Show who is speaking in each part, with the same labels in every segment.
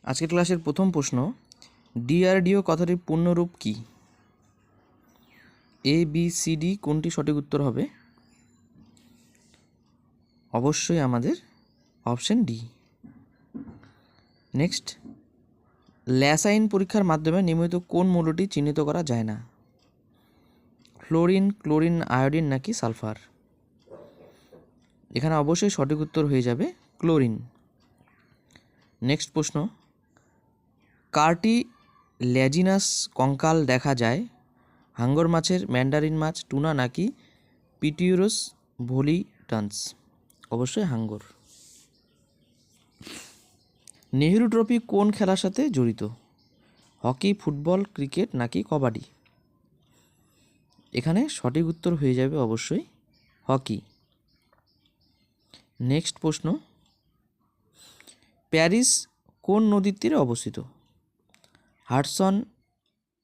Speaker 1: আজকের ক্লাসের প্রথম প্রশ্ন, ডিআরডিও কথাটির পূর্ণরূপ কি? এ বি সি ডি কোনটি সঠিক উত্তর হবে? অবশ্যই আমাদের অপশন ডি। নেক্সট, ল্যাসাইন পরীক্ষার মাধ্যমে নির্মিত কোন মৌলটি চিহ্নিত করা যায় না? ফ্লোরিন, ক্লোরিন, আয়োডিন নাকি সালফার? এখানে অবশ্যই সঠিক উত্তর হয়ে যাবে ক্লোরিন। নেক্সট প্রশ্ন, কার্টিল্যাজিনাস কঙ্কাল দেখা যায় হাঙ্গর মাছের, ম্যান্ডারিন মাছ, টুনা নাকি পিটিউরাস ভলিটান্স? অবশ্যই হাঙ্গর। নেহেরু ট্রফি কোন খেলার সাথে জড়িত? হকি, ফুটবল, ক্রিকেট নাকি কবাডি? এখানে সঠিক উত্তর হয়ে যাবে অবশ্যই হকি। নেক্সট প্রশ্ন, প্যারিস কোন নদীর তীরে অবস্থিত? হাডসন,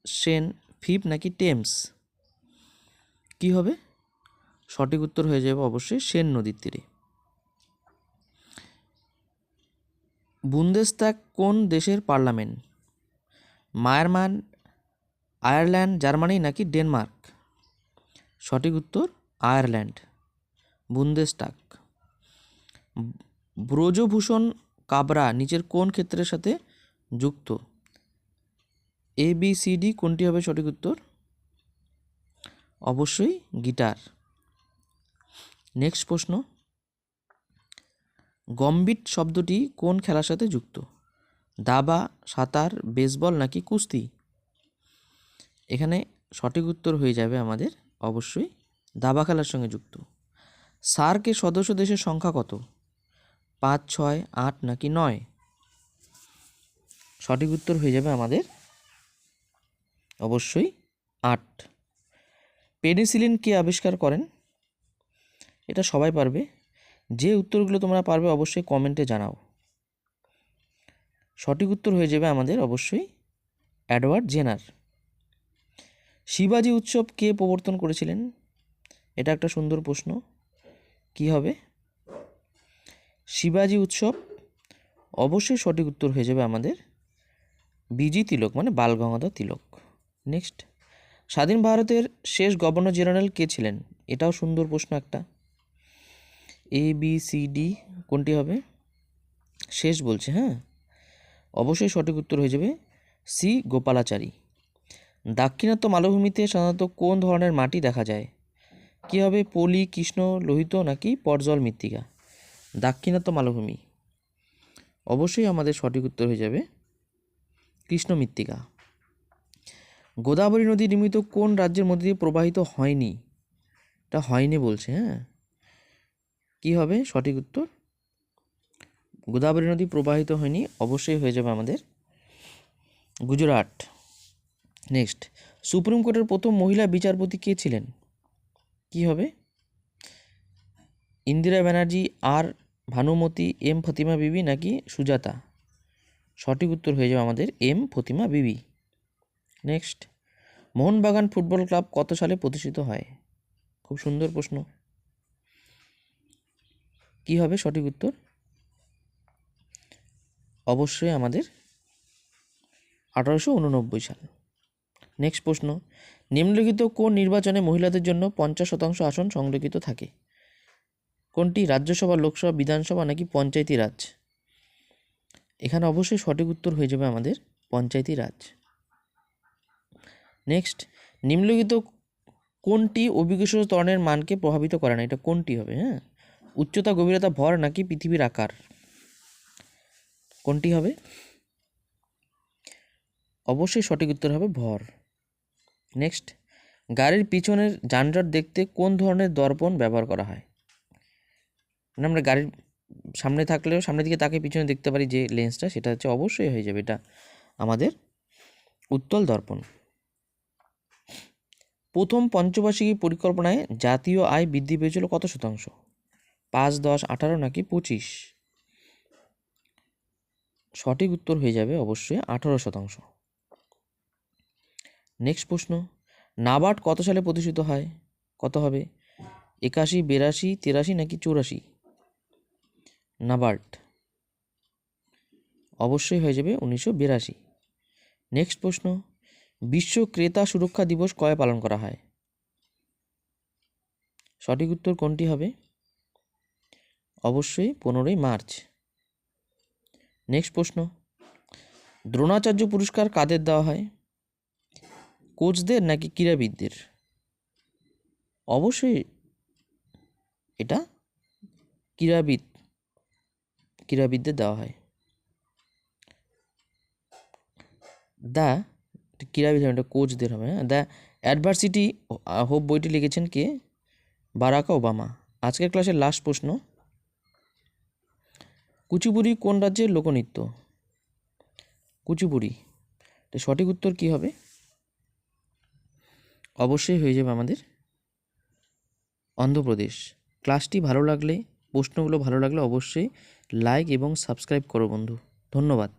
Speaker 1: সেন, ফিপ নাকি টেমস? কি হবে? সঠিক উত্তর হয়ে যাবে অবশ্যই সেন নদীর তীরে। বুন্দেস্তাগ কোন দেশের পার্লামেন্ট? মায়ানমার, আয়ারল্যান্ড, জার্মানি নাকি ডেনমার্ক? সঠিক উত্তর আয়ারল্যান্ড, বুন্দেস্তাগ। ব্রজভূষণ কাবরা নিচের কোন ক্ষেত্রের সাথে যুক্ত? এ বি সি ডি কোনটি হবে সঠিক উত্তর? অবশ্যই গিটার। নেক্সট প্রশ্ন, গম্বিট শব্দটি কোন খেলার সাথে যুক্ত? দাবা, সাঁতার, বেসবল নাকি কুস্তি? এখানে সঠিক উত্তর হয়ে যাবে আমাদের অবশ্যই দাবা খেলার সঙ্গে যুক্ত। সার্কের সদস্য দেশের সংখ্যা কত? 5, 6, 8 নাকি 9? সঠিক উত্তর হয়ে যাবে আমাদের অবশ্যই 8। পেনিসিলিন কে আবিষ্কার করেন? এটা সবাই পারবে। যে উত্তরগুলো তোমরা পারবে অবশ্যই কমেন্টে জানাও। সঠিক উত্তর হয়ে যাবে আমাদের অবশ্যই এডওয়ার্ড জেনার। শিবাজি উৎসব কে প্রবর্তন করেছিলেন? এটা একটা সুন্দর প্রশ্ন। কি হবে? শিবাজি উৎসব অবশ্যই সঠিক উত্তর হয়ে যাবে আমাদের বিজি তিলক, মানে বাল গঙ্গাধর তিলক। নেক্সট, স্বাধীন ভারতের শেষ গভর্নর জেনারেল কে ছিলেন? এটাও সুন্দর প্রশ্ন একটা। এ বি সি ডি কোনটি হবে? শেষ বলছে, হ্যাঁ, অবশ্যই সঠিক উত্তর হয়ে যাবে সি গোপালাচারী। দাক্ষিণাত্য মালভূমিতে সাধারণত কোন ধরনের মাটি দেখা যায়? কি হবে? পলি, কৃষ্ণ, লোহিত নাকি পর্জল মৃত্তিকা? দাক্ষিণাত্য মালভূমি, অবশ্যই আমাদের সঠিক উত্তর হয়ে যাবে কৃষ্ণ মৃত্তিকা। গোদাবরী নদী নির্মিত কোন রাজ্যের মধ্যে দিয়ে প্রবাহিত হয়নি? এটা হয়নি বলছে, হ্যাঁ, কি হবে সঠিক উত্তর? গোদাবরী নদী প্রবাহিত হয়নি, অবশ্যই হয়ে যাবে আমাদের গুজরাট। নেক্সট, সুপ্রিম কোর্টের প্রথম মহিলা বিচারপতি কে ছিলেন? কি হবে? ইন্দিরা ব্যানার্জি, আর ভানুমতি, এম ফতিমা বিবি নাকি সুজাতা? সঠিক উত্তর হয়ে যাবে আমাদের এম ফতিমা বিবি। নেক্সট, মোহনবাগান ফুটবল ক্লাব কত সালে প্রতিষ্ঠিত হয়? খুব সুন্দর প্রশ্ন। কি হবে সঠিক উত্তর? অবশ্যই আমাদের 1889 সাল। নেক্সট প্রশ্ন, নিম্নলিখিত কোন নির্বাচনে মহিলাদের জন্য 50% আসন সংরক্ষিত থাকে? কোনটি? রাজ্যসভা, লোকসভা, বিধানসভা নাকি পঞ্চায়েতি রাজ? এখানে অবশ্যই সঠিক উত্তর হয়ে যাবে আমাদের পঞ্চায়েতি রাজ। নেক্সট, নিম্নলিখিত কোনটি অভিকর্ষজ ত্বরণের মানকে প্রভাবিত করে না? এটা কোনটি হবে? হ্যাঁ, উচ্চতা, গভীরতা, ভর নাকি পৃথিবীর আকার? কোনটি হবে? অবশ্যই সঠিক উত্তর হবে ভর। নেক্সট, গাড়ির পিছনের যানজট দেখতে কোন ধরনের দর্পণ ব্যবহার করা হয়? মানে আমরা গাড়ির সামনে থাকলেও সামনের দিকে তাকে পিছনে দেখতে পারি যে লেন্সটা, সেটা হচ্ছে অবশ্যই হয়ে যাবে এটা আমাদের উত্তল দর্পণ। প্রথম পঞ্চবার্ষিকী পরিকল্পনায় জাতীয় আয় বৃদ্ধি পেয়েছিল কত শতাংশ? 5, 10, 18 নাকি 25? সঠিক উত্তর হয়ে যাবে অবশ্যই 18%। নেক্সট প্রশ্ন, নাবার্ড কত সালে প্রতিষ্ঠিত হয়? কত হবে? 81, 82, 83 নাকি 84? নাবার্ড, অবশ্যই হয়ে যাবে 1982। নেক্সট প্রশ্ন, বিশ্ব ক্রেতা সুরক্ষা দিবস কবে পালন করা হয়? সঠিক উত্তর কোনটি হবে? অবশ্যই 15ই মার্চ। নেক্সট প্রশ্ন, দ্রোণাচার্য পুরস্কার কাদের দেওয়া হয়? কোচদের নাকি ক্রীড়াবিদদের? অবশ্যই এটা ক্রীড়াবিদদের দেওয়া হয়। ক্রীড়াবিদ হবে, এটা কোচদের হবে। হ্যাঁ, দ্য অ্যাডভার্সিটি হোপ বইটি লিখেছেন কে? Barack Obama. আজকের ক্লাসের লাস্ট প্রশ্ন, কুচিপুড়ি কোন রাজ্যের লোকনৃত্য? কুচিপুড়ি, সঠিক উত্তর কি হবে? অবশ্যই হয়ে যাবে আমাদের অন্ধ্রপ্রদেশ। ক্লাসটি ভালো লাগলে, প্রশ্নগুলো ভালো লাগলে অবশ্যই লাইক এবং সাবস্ক্রাইব করো বন্ধু। ধন্যবাদ।